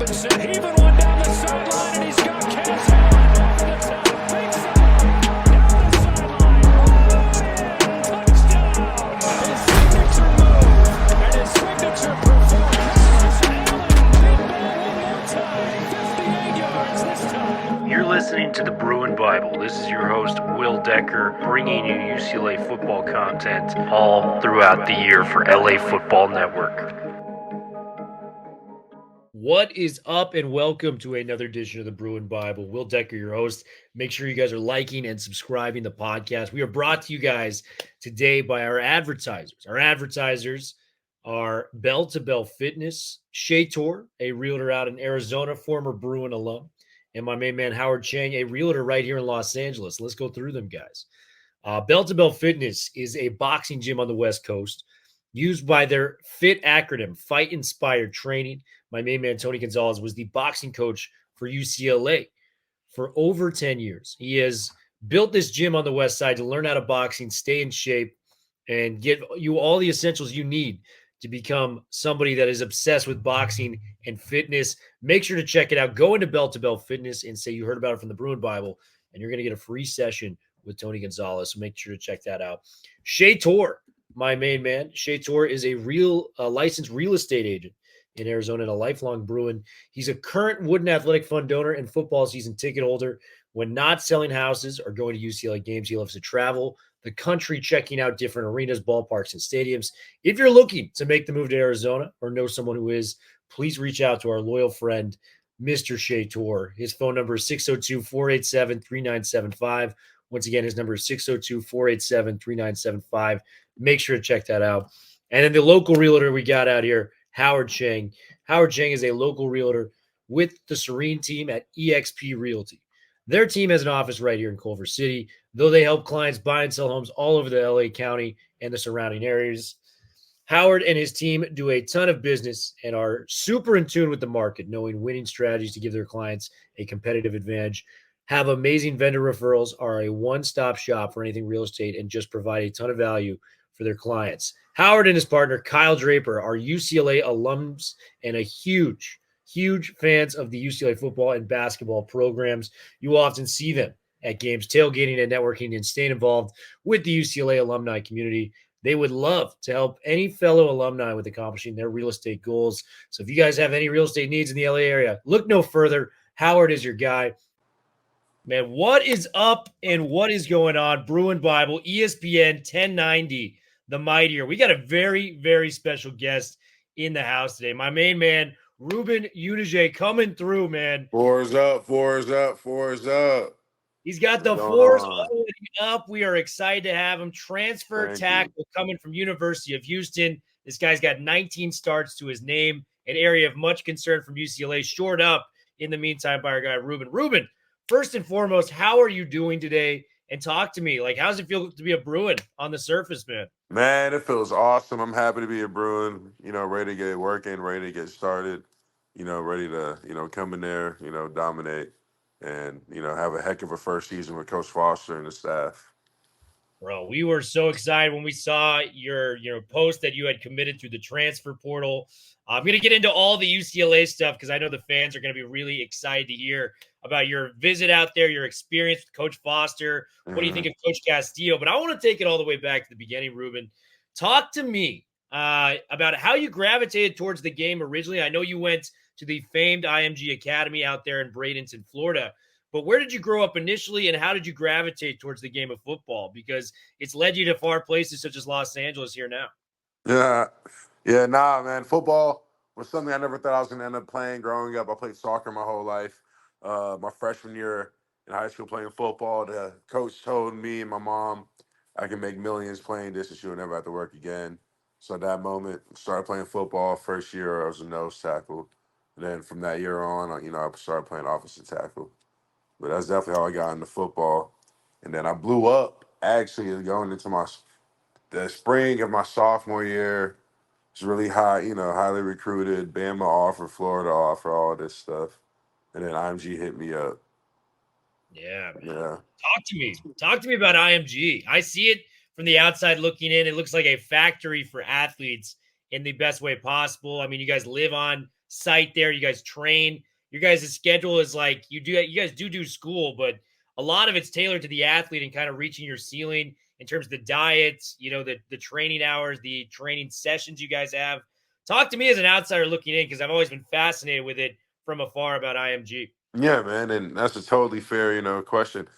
Robinson heaving one down the sideline, and he's got Castillo over the top. Takes it down the sideline. Touchdown. His signature move and his signature performance. Allen, deep ball one more time. 58 yards this time. You're listening to the Bruin Bible. This is your host, Will Decker, bringing you UCLA football content all throughout the year for LA Football Network. What is up, and welcome to another edition of the Bruin Bible. Will Decker, your host. Make sure you guys are liking and subscribing the podcast. We are brought to you guys today by our advertisers. Our advertisers are Bell to Bell Fitness, Shea Tor, a realtor out in Arizona, former Bruin alum, and my main man, Howard Chang, a realtor right here in Los Angeles. Let's go through them, guys. Bell to Bell Fitness is a boxing gym on the West Coast used by their FIT acronym, Fight Inspired Training. My main man, Tony Gonzalez, was the boxing coach for UCLA for over 10 years. He has built this gym on the West Side to learn how to boxing, stay in shape, and get you all the essentials you need to become somebody that is obsessed with boxing and fitness. Make sure to check it out. Go into Bell to Bell Fitness and say you heard about it from the Bruin Bible, and you're going to get a free session with Tony Gonzalez. So make sure to check that out. Shea Tor, my main man. Shea Tor is a licensed real estate agent in Arizona and a lifelong Bruin. He's a current Wooden Athletic Fund donor and football season ticket holder. When not selling houses or going to UCLA games, he loves to travel the country, checking out different arenas, ballparks, and stadiums. If you're looking to make the move to Arizona or know someone who is, please reach out to our loyal friend, Mr. Shea Tor. His phone number is 602-487-3975. Once again, his number is 602-487-3975. Make sure to check that out. And then the local realtor we got out here, Howard Chang. Howard Chang is a local realtor with the Serene team at eXp Realty. Their team has an office right here in Culver City, though they help clients buy and sell homes all over the LA County and the surrounding areas. Howard and his team do a ton of business and are super in tune with the market, knowing winning strategies to give their clients a competitive advantage, have amazing vendor referrals, are a one-stop shop for anything real estate, and just provide a ton of value for their clients. Howard and his partner, Kyle Draper, are UCLA alums and a huge fans of the UCLA football and basketball programs. You often see them at games, tailgating and networking and staying involved with the UCLA alumni community. They would love to help any fellow alumni with accomplishing their real estate goals. So if you guys have any real estate needs in the LA area, look no further. Howard is your guy. Man, what is up and what is going on? Bruin Bible, ESPN 1090, the mightier. We got a very, very special guest in the house today. My main man, Reuben Unije, coming through, man. Fours up. He's got the fours already up. We are excited to have him. Transfer tackle coming from University of Houston. This guy's got 19 starts to his name, an area of much concern from UCLA, shored up in the meantime by our guy, Reuben. Reuben, first and foremost, how are you doing today? And talk to me. Like, how's it feel to be a Bruin on the surface, man? Man, it feels awesome. I'm happy to be a Bruin, ready to get working, ready to get started, ready to, come in there, dominate and, have a heck of a first season with Coach Foster and the staff. Bro, we were so excited when we saw your post that you had committed through the transfer portal. I'm going to get into all the UCLA stuff because I know the fans are going to be really excited to hear about your visit out there, your experience with Coach Foster. What do you think of Coach Castillo? But I want to take it all the way back to the beginning, Reuben. Talk to me about how you gravitated towards the game originally. I know you went to the famed IMG Academy out there in Bradenton, Florida. But where did you grow up initially, and how did you gravitate towards the game of football? Because it's led you to far places such as Los Angeles here now. Man. Football was something I never thought I was going to end up playing growing up. I played soccer my whole life. My freshman year in high school playing football, the coach told me and my mom I can make millions playing this and she would never have to work again. So at that moment, started playing football. First year, I was a nose tackle. And then from that year on, I started playing offensive tackle. But that's definitely how I got into football. And then I blew up, actually, going into the spring of my sophomore year. It's really high, highly recruited. Bama offer, Florida offer, all this stuff. And then IMG hit me up. Yeah, man. Yeah. Talk to me about IMG. I see it from the outside looking in. It looks like a factory for athletes in the best way possible. I mean, you guys live on site there. You guys train. Your guys' schedule is like you guys do school, but a lot of it's tailored to the athlete and kind of reaching your ceiling in terms of the diets, the training hours, the training sessions you guys have. Talk to me as an outsider looking in, because I've always been fascinated with it from afar about IMG. Yeah, man, and that's a totally fair, question.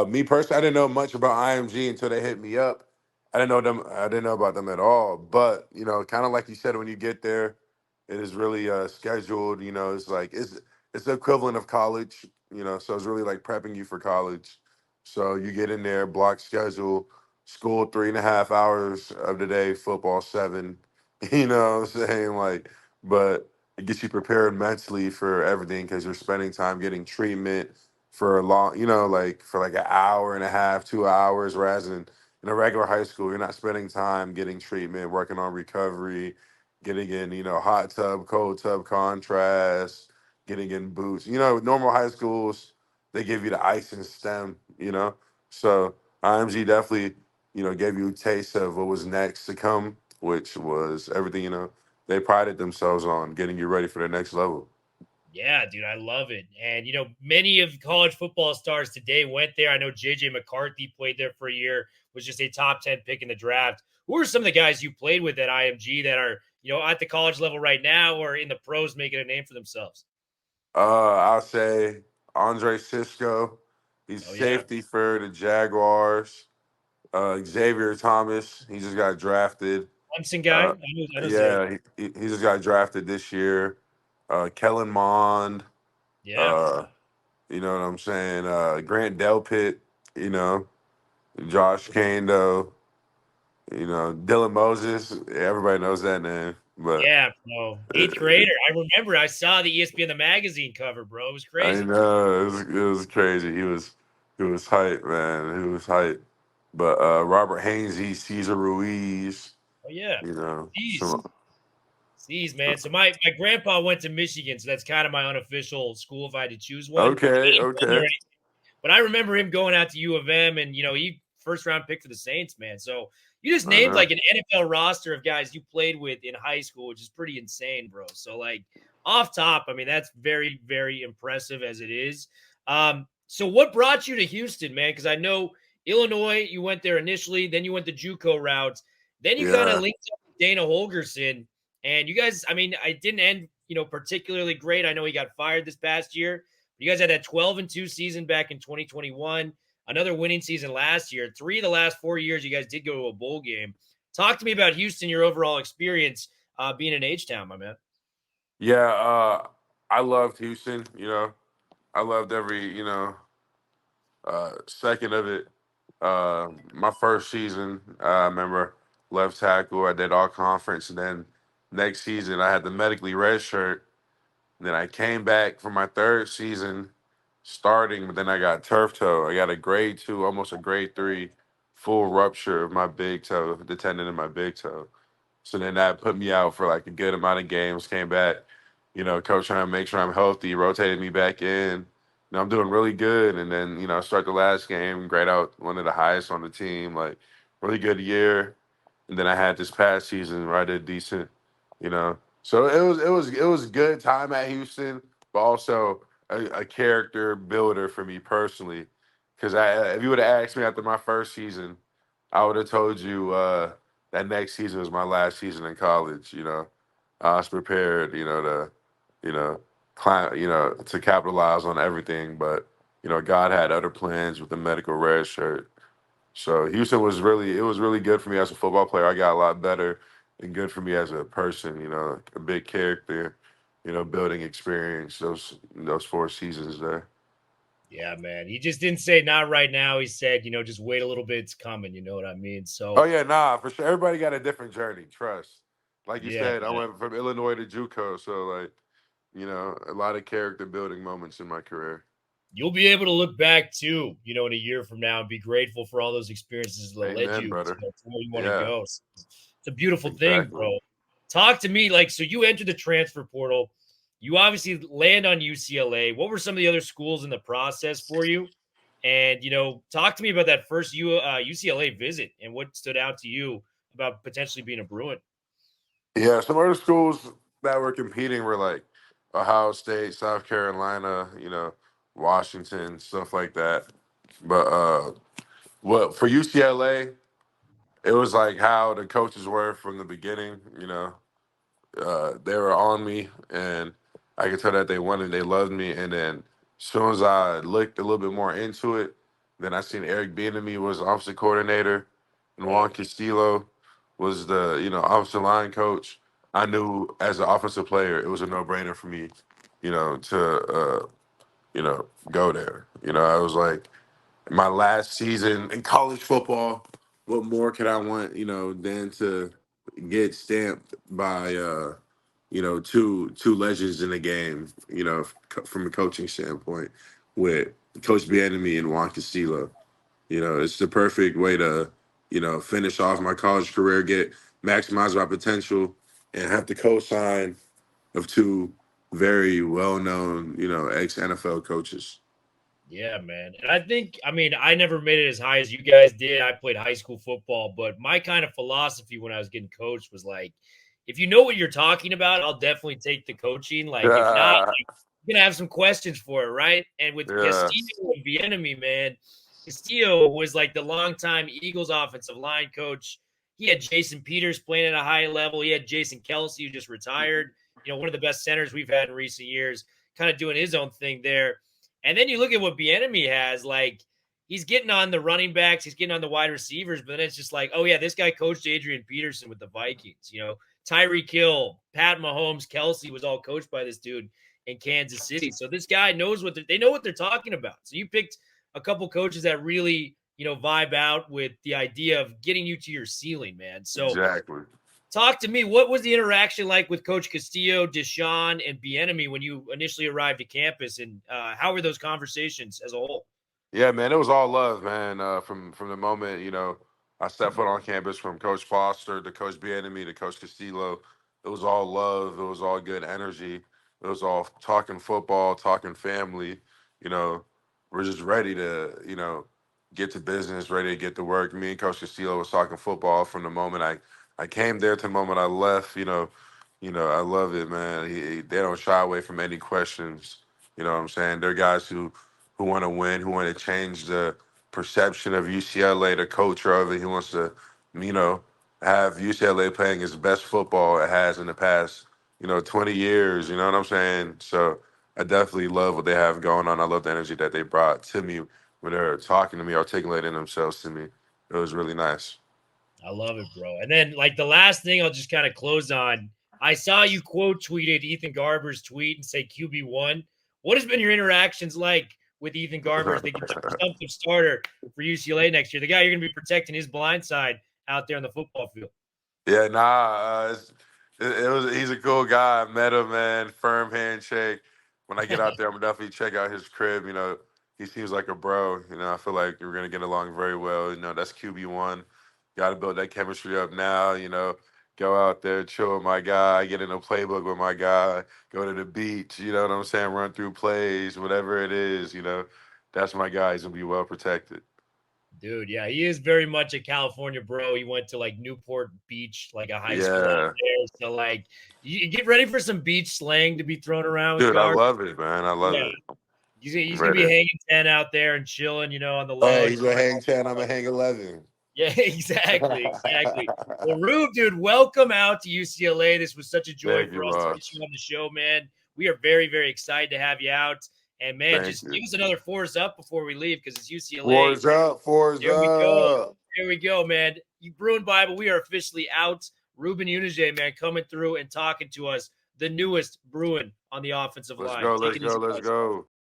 Me personally, I didn't know much about IMG until they hit me up. I didn't know them. I didn't know about them at all. But kind of like you said, when you get there, it is really scheduled. It's like it's the equivalent of college. So it's really like prepping you for college. So you get in there, block schedule, school 3.5 hours of the day, football 7. You know what I'm saying? Like, but it gets you prepared mentally for everything because you're spending time getting treatment for a long, like for like an hour and a half, 2 hours, whereas in a regular high school, you're not spending time getting treatment, working on recovery, getting in, hot tub, cold tub contrast, getting in boots. Normal high schools, they give you the ice and stem, So IMG definitely, gave you a taste of what was next to come, which was everything, they prided themselves on getting you ready for the next level. Yeah, dude, I love it. And, many of college football stars today went there. I know JJ McCarthy played there for a year, was just a top 10 pick in the draft. Who are some of the guys you played with at IMG that are, at the college level right now or in the pros making a name for themselves? I'll say Andre Cisco. He's Oh, yeah. safety for the Jaguars. Xavier Thomas. He just got drafted. Clemson guy. Uh, I know Zay. yeah, he just got drafted this year. Kellen Mond. Yeah. Uh, you know what I'm saying? Grant Delpit. You know, Josh Kando. Dylan Moses. Everybody knows that name, but Yeah, bro. Eighth grader. I remember I saw the ESPN the magazine cover, bro. It was I crazy. know it was crazy. He was hype, man. He was hype. But Robert Hainsey, Cesar Ruiz, Oh, yeah. Jeez. some Jeez, man. So my grandpa went to Michigan, so that's kind of my unofficial school if I had to choose one. okay, I didn't go there. okay. But I remember him going out to U of M, and he first round pick for the Saints, man. So you just I named know. like an NFL roster of guys you played with in high school, which is pretty insane, bro. So like off top, I mean that's very very impressive as it is. So what brought you to Houston, man? Because I know Illinois, you went there initially, then you went the JUCO route, then you kind of Yeah, linked up with Dana Holgerson, and you guys, I mean, I didn't end particularly great. I know he got fired this past year. You guys had that 12-2 season back in 2021, another winning season last year. 3 of the last 4 years, you guys did go to a bowl game. Talk to me about Houston, your overall experience being in H-Town, my man. yeah. I loved Houston. I loved every second of it. My first season, I remember left tackle. I did all conference, and then next season I had the medically red shirt. Then I came back for my third season starting, but then I got turf toe. I got a grade 2, almost a grade 3 full rupture of my big toe, the tendon in my big toe. So then that put me out for like a good amount of games. Came back, coach trying to make sure I'm healthy, rotated me back in. I'm doing really good. And then, start the last game, grade out one of the highest on the team, like really good year. And then I had this past season where I did decent, you know. So it was good time at Houston, but also a character builder for me personally. Because if you would have asked me after my first season, I would have told you that next season was my last season in college. I was prepared, you know, to capitalize on everything, but God had other plans with the medical red shirt. So Houston it was really good for me as a football player. I got a lot better and good for me as a person, a big character, building experience those 4 seasons there. Yeah, man. He just didn't say not right now. He said, just wait a little bit. It's coming. You know what I mean? Oh So, yeah, nah, for sure. Everybody got a different journey, trust. Like you yeah, said, I man. went from Illinois to JUCO, so like, a lot of character building moments in my career. You'll be able to look back too, in a year from now and be grateful for all those experiences that led Amen, you brother. to where you want to Yeah, go. So it's a beautiful thing, exactly. bro. Talk to me. Like, so you entered the transfer portal. You obviously land on UCLA. What were some of the other schools in the process for you? And, talk to me about that first UCLA visit and what stood out to you about potentially being a Bruin. Yeah, some other schools that were competing were like Ohio State, South Carolina, Washington, stuff like that. But what for UCLA, it was like how the coaches were from the beginning. They were on me, and I could tell that they wanted, they loved me. And then as soon as I looked a little bit more into it, then I seen Eric Bieniemy was the offensive coordinator, and Juan Castillo was the offensive line coach. I knew as an offensive player, it was a no brainer for me, to go there. I was like, my last season in college football, what more could I want, than to get stamped by two legends in the game, from a coaching standpoint, with Coach Bieniemy and Juan Castillo. It's the perfect way to, finish off my college career, maximize my potential, and have the cosign of two very well known, ex NFL coaches. Yeah, man. And I never made it as high as you guys did. I played high school football, but my kind of philosophy when I was getting coached was like, if you know what you're talking about, I'll definitely take the coaching. Like, if not, Yeah, you're gonna have some questions for it, right? And with yes, Castillo and Bieniemy, man, Castillo was like the longtime Eagles offensive line coach. He had Jason Peters playing at a high level. He had Jason Kelsey, who just retired. One of the best centers we've had in recent years, kind of doing his own thing there. And then you look at what Bieniemy has, like he's getting on the running backs, he's getting on the wide receivers, but then it's just like, oh yeah, this guy coached Adrian Peterson with the Vikings. Tyreek Hill, Pat Mahomes, Kelsey was all coached by this dude in Kansas City. So this guy knows they know what they're talking about. So you picked a couple coaches that really, vibe out with the idea of getting you to your ceiling, man. So exactly. talk to me. What was the interaction like with Coach Castillo, Deshaun, and Bieniemy when you initially arrived at campus, and how were those conversations as a whole? Yeah, man, it was all love, man. From the moment I stepped foot on campus, from Coach Foster to Coach Bieniemy to Coach Castillo, it was all love. It was all good energy. It was all talking football, talking family. You know, we're just ready to get to business, ready to get to work. Me and Coach Castillo was talking football from the moment I came there to the moment I left. I love it, man. They don't shy away from any questions. You know what I'm saying? They're guys who want to win, who want to change the perception of UCLA, the culture of it. He wants to, have UCLA playing its best football it has in the past, 20 years. You know what I'm saying? So I definitely love what they have going on. I love the energy that they brought to me when they're talking to me, articulating themselves to me. It was really nice. I love it, bro. And then, like, the last thing I'll just kind of close on, I saw you quote tweeted Ethan Garber's tweet and say QB1. What has been your interactions like with Ethan Garber as the presumptive starter for UCLA next year? The guy you're going to be protecting his blind side out there on the football field. Yeah, nah, he's a cool guy. I met him, man. Firm handshake. When I get out there, I'm gonna definitely check out his crib. He seems like a bro. I feel like we're gonna get along very well. That's QB1. Got to build that chemistry up now. Go out there, chill with my guy, get in a playbook with my guy, go to the beach. You know what I'm saying? Run through plays, whatever it is. That's my guy. He's gonna be well protected. Dude, yeah, he is very much a California bro. He went to like Newport Beach, like a high school out Yeah, there. So, like, you get ready for some beach slang to be thrown around with dude, I Garber. love it, man. I love Yeah, it. he's I'm gonna be ready. hanging 10 out there and chilling, on the Hey, low. he's gonna hang 10. I'm gonna hang 11. Yeah, exactly, exactly. Well, Rube, dude, welcome out to UCLA. This was such a joy Thank you, for us to get boss. you on the show, man. We are very, very excited to have you out. And man, Thank just you. give us another fours up before we leave because it's UCLA. Fours up, fours There we go. up. There we go, man. You Bruin Bible, we are officially out. Reuben Unije, man, coming through and talking to us, the newest Bruin on the offensive Let's line. go, Take let's it go, easy, let's guys. go.